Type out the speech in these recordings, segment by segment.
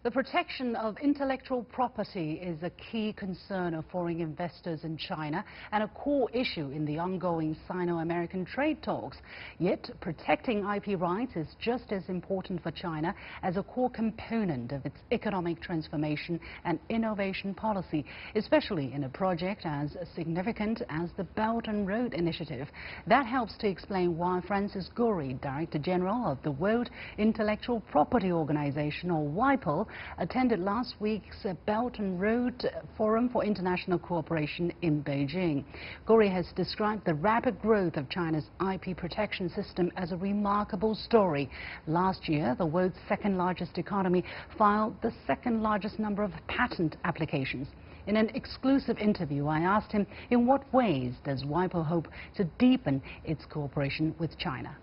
The protection of intellectual property is a key concern of foreign investors in China and a core issue in the ongoing Sino-American trade talks. Yet, protecting IP rights is just as important for China as a core component of its economic transformation and innovation policy, especially in a project as significant as the Belt and Road Initiative. That helps to explain why Francis Gurry, Director General of the World Intellectual Property Organization, or WIPO, attended last week's Belt and Road Forum for International Cooperation in Beijing. Gurry has described the rapid growth of China's IP protection system as a remarkable story. Last year, the world's second-largest economy filed the second-largest number of patent applications. In an exclusive interview, I asked him in what ways does WIPO hope to deepen its cooperation with China.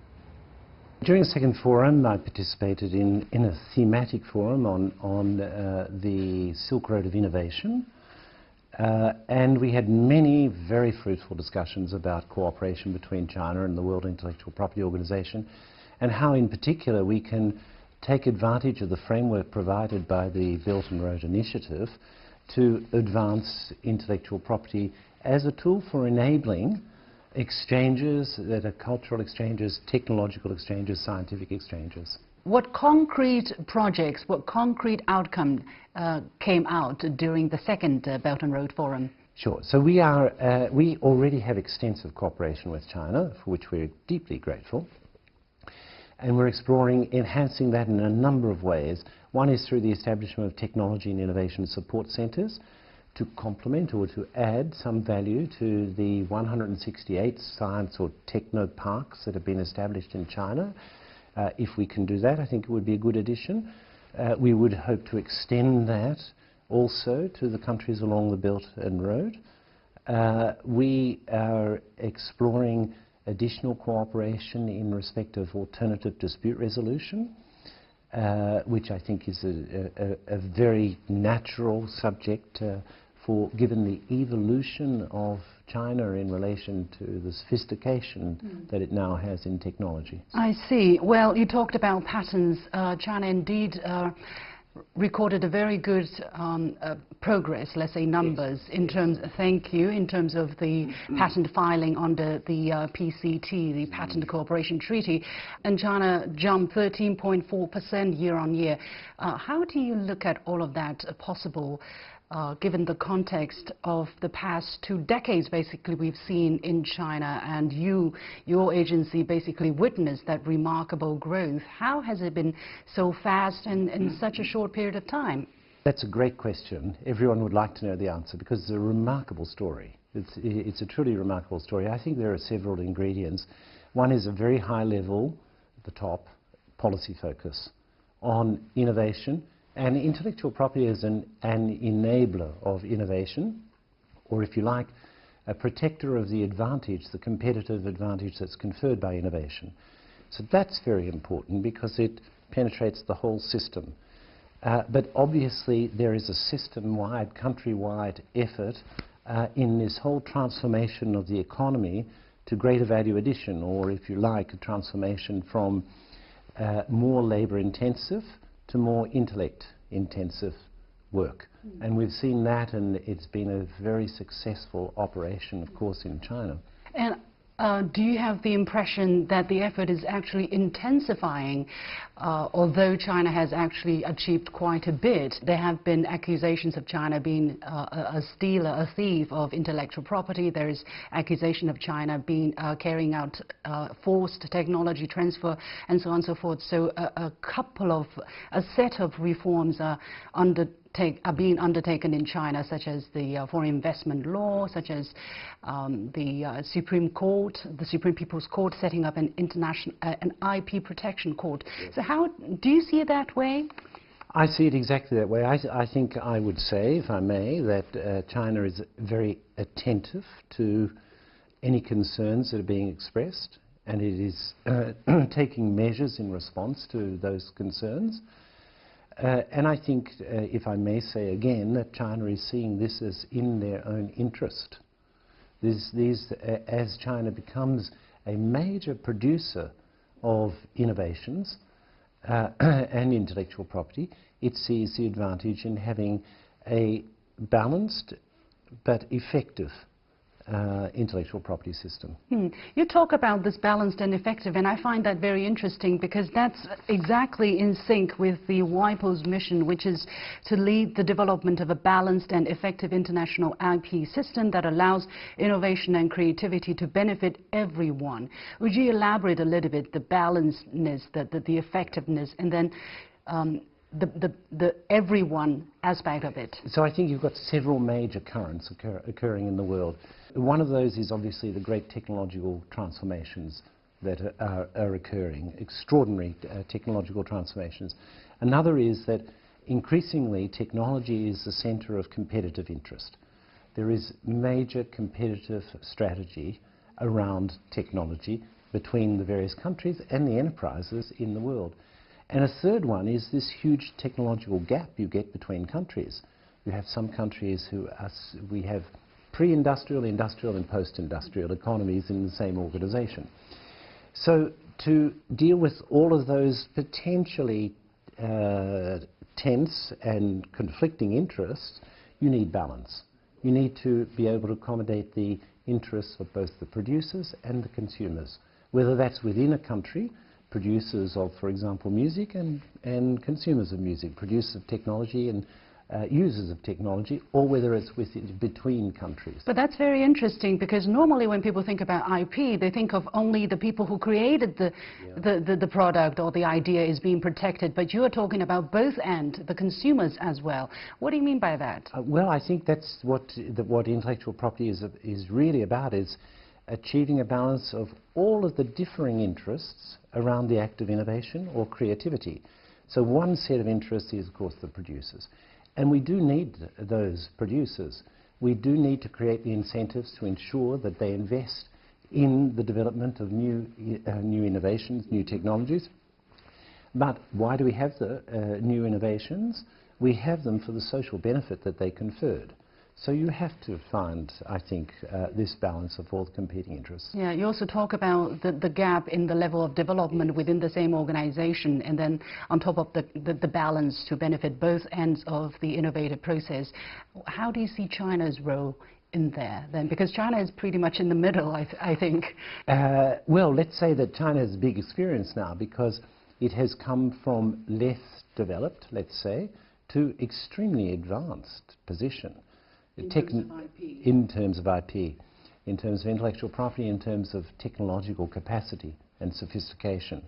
During the second forum, I participated in a thematic forum on the Silk Road of Innovation, and we had many very fruitful discussions about cooperation between China and the World Intellectual Property Organization, and how in particular we can take advantage of the framework provided by the Belt and Road Initiative to advance intellectual property as a tool for enabling exchanges that are cultural exchanges, technological exchanges, scientific exchanges. What concrete projects, what concrete outcome came out during the second Belt and Road Forum? Sure. So we already have extensive cooperation with China, for which we're deeply grateful. And we're exploring enhancing that in a number of ways. One is through the establishment of technology and innovation support centers to complement or to add some value to the 168 science or techno parks that have been established in China. If we can do that, I think it would be a good addition. We would hope to extend that also to the countries along the Belt and Road. We are exploring additional cooperation in respect of alternative dispute resolution, which I think is a very natural subject given the evolution of China in relation to the sophistication that it now has in technology. I see. Well, you talked about patents. China indeed recorded a very good progress, let's say numbers, in terms, thank you, in terms of the patent filing under the PCT, the Patent Cooperation Treaty, and China jumped 13.4% year on year. How do you look at all of that possible, given the context of the past 2 decades, basically, we've seen in China, and your agency basically witnessed that remarkable growth? How has it been so fast and in such a short period of time? That's a great question. Everyone would like to know the answer because it's a remarkable story. It's a truly remarkable story. I think there are several ingredients. One is a very high level, at the top, policy focus on innovation. And intellectual property is an enabler of innovation, or if you like, a protector of the advantage, the competitive advantage that's conferred by innovation. So that's very important because it penetrates the whole system. But obviously there is a system-wide, country-wide effort in this whole transformation of the economy to greater value addition, or if you like, a transformation from more labor-intensive to more intellect-intensive work. And we've seen that, and it's been a very successful operation, of course, in China. And do you have the impression that the effort is actually intensifying, although China has actually achieved quite a bit? There have been accusations of China being a stealer, a thief of intellectual property. There is accusation of China being carrying out forced technology transfer, and so on and so forth. So a set of reforms are being undertaken in China, such as the foreign investment law, such as the Supreme Court, the Supreme People's Court, setting up an IP protection court. Yes. So how do you see it that way? I see it exactly that way. I think I would say, if I may, that China is very attentive to any concerns that are being expressed, and it is taking measures in response to those concerns. And I think, if I may say again, that China is seeing this as in their own interest. As China becomes a major producer of innovations, and intellectual property, it sees the advantage in having a balanced but effective intellectual property system. You talk about this balanced and effective, and I find that very interesting because that's exactly in sync with the WIPO's mission, which is to lead the development of a balanced and effective international IP system that allows innovation and creativity to benefit everyone. Would you elaborate a little bit the balancedness, the effectiveness, and then the everyone aspect of it? So I think you've got several major currents occurring in the world. One of those is obviously the great technological transformations that are occurring, extraordinary technological transformations. Another is that increasingly technology is the center of competitive interest. There is major competitive strategy around technology between the various countries and the enterprises in the world. And a third one is this huge technological gap you get between countries. You have some countries we have pre-industrial, industrial and post-industrial economies in the same organization. So to deal with all of those potentially tense and conflicting interests, you need balance. You need to be able to accommodate the interests of both the producers and the consumers, whether that's within a country, producers of, for example, music and consumers of music, producers of technology and users of technology, or whether it's between countries. But that's very interesting because normally when people think about IP, they think of only the people who created the product or the idea is being protected, but you are talking about both ends, the consumers as well. What do you mean by that? Well, I think that's what intellectual property is really about, is achieving a balance of all of the differing interests around the act of innovation or creativity. So one set of interests is, of course, the producers. And we do need those producers. We do need to create the incentives to ensure that they invest in the development of new innovations, new technologies. But why do we have the new innovations? We have them for the social benefit that they conferred. So you have to find, I think, this balance of all the competing interests. Yeah, you also talk about the gap in the level of development within the same organization, and then on top of the balance to benefit both ends of the innovative process. How do you see China's role in there then? Because China is pretty much in the middle, I think. Well, let's say that China has a big experience now because it has come from less developed, let's say, to extremely advanced position. In terms of IP. In terms of IP, in terms of intellectual property, in terms of technological capacity and sophistication.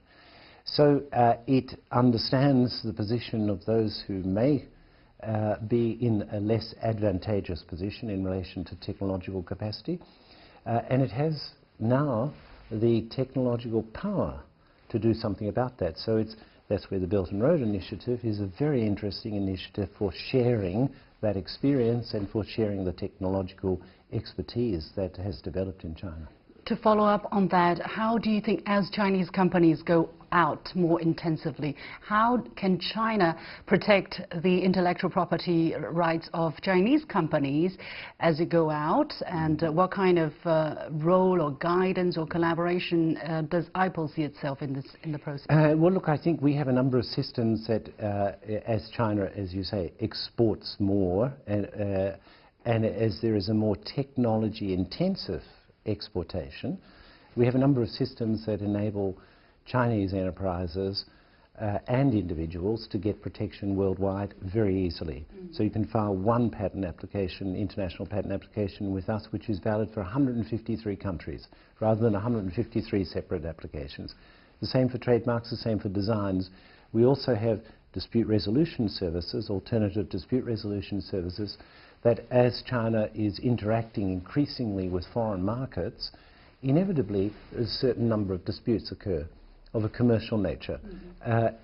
So it understands the position of those who may be in a less advantageous position in relation to technological capacity, and it has now the technological power to do something about that. So that's where the Belt and Road Initiative is a very interesting initiative for sharing that experience and for sharing the technological expertise that has developed in China. To follow up on that, how do you think, as Chinese companies go out more intensively, how can China protect the intellectual property rights of Chinese companies as they go out, and what kind of role or guidance or collaboration does WIPO see itself in the process? Well, look, I think we have a number of systems that, as China, as you say, exports more, and as there is a more technology-intensive exportation, we have a number of systems that enable Chinese enterprises and individuals to get protection worldwide very easily. So you can file one patent application, international patent application with us, which is valid for 153 countries, rather than 153 separate applications. The same for trademarks, the same for designs. We also have dispute resolution services, alternative dispute resolution services, that as China is interacting increasingly with foreign markets, inevitably a certain number of disputes occur of a commercial nature.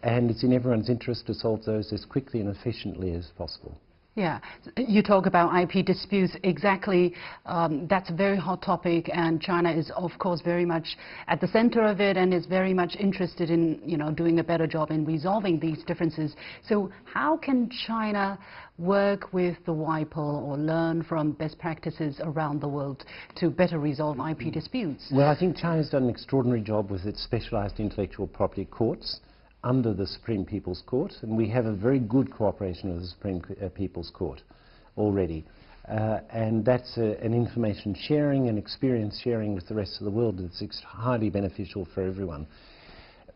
And it's in everyone's interest to solve those as quickly and efficiently as possible. Yeah, you talk about IP disputes, exactly. That's a very hot topic, and China is, of course, very much at the center of it and is very much interested in, doing a better job in resolving these differences. So how can China work with the WIPO or learn from best practices around the world to better resolve IP disputes? Well, I think China's done an extraordinary job with its specialized intellectual property courts. under the Supreme People's Court, and we have a very good cooperation with the Supreme People's Court already. And that's an information sharing and experience sharing with the rest of the world that's highly beneficial for everyone.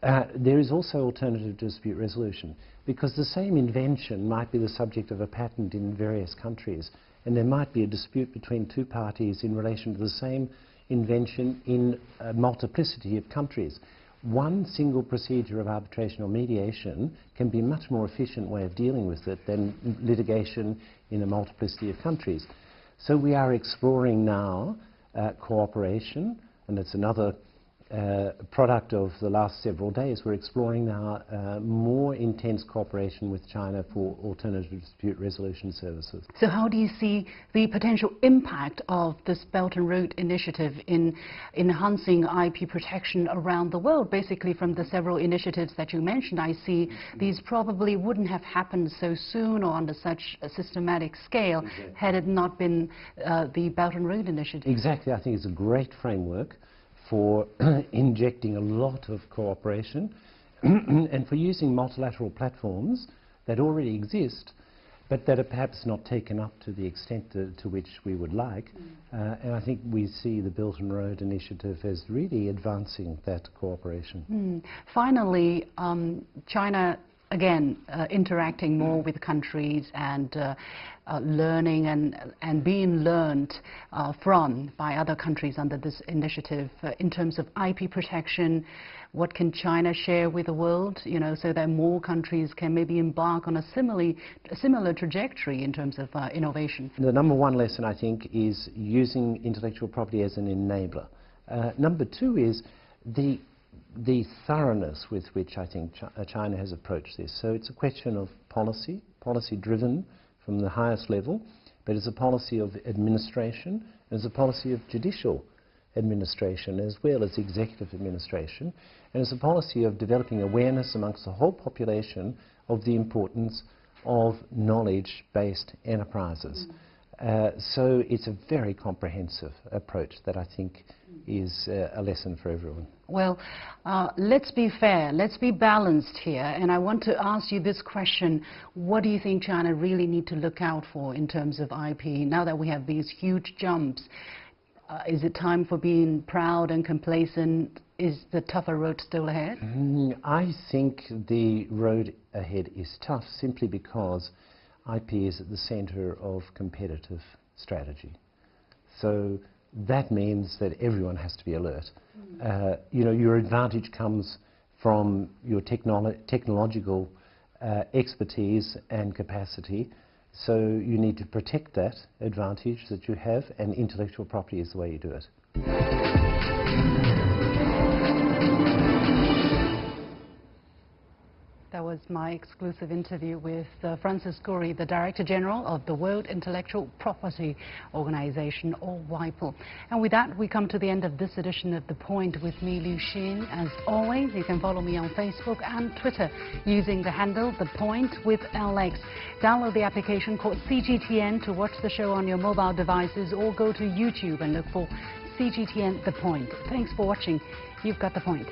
There is also alternative dispute resolution, because the same invention might be the subject of a patent in various countries, and there might be a dispute between two parties in relation to the same invention in a multiplicity of countries. One single procedure of arbitration or mediation can be a much more efficient way of dealing with it than litigation in a multiplicity of countries. So we are exploring now cooperation, and it's another product of the last several days. We're exploring now more intense cooperation with China for alternative dispute resolution services. So how do you see the potential impact of this Belt and Road Initiative in enhancing IP protection around the world? Basically, from the several initiatives that you mentioned, I see these probably wouldn't have happened so soon or under such a systematic scale had it not been the Belt and Road Initiative. Exactly. I think it's a great framework for injecting a lot of cooperation and for using multilateral platforms that already exist but that are perhaps not taken up to the extent to which we would like. And I think we see the Belt and Road Initiative as really advancing that cooperation. Finally, China again interacting more with countries and learning and being learned from by other countries under this initiative in terms of IP protection. What can China share with the world, you know, so that more countries can maybe embark on a similar trajectory in terms of innovation? The number one lesson, I think, is using intellectual property as an enabler. Number two is the thoroughness with which I think China has approached this. So it's a question of policy driven from the highest level, but it's a policy of administration, it's a policy of judicial administration as well as executive administration, and it's a policy of developing awareness amongst the whole population of the importance of knowledge-based enterprises. So it's a very comprehensive approach that I think is a lesson for everyone. Well, let's be fair, let's be balanced here, and I want to ask you this question. What do you think China really need to look out for in terms of IP now that we have these huge jumps? Is it time for being proud and complacent? Is the tougher road still ahead? I think the road ahead is tough simply because IP is at the center of competitive strategy. So that means that everyone has to be alert. You know, your advantage comes from your technological expertise and capacity. So you need to protect that advantage that you have, and intellectual property is the way you do it. That was my exclusive interview with Francis Gurry, the Director General of the World Intellectual Property Organization, or WIPO. And with that, we come to the end of this edition of The Point with me, Liu Xin. As always, you can follow me on Facebook and Twitter using the handle The Point with LX. Download the application called CGTN to watch the show on your mobile devices, or go to YouTube and look for CGTN The Point. Thanks for watching. You've got The Point.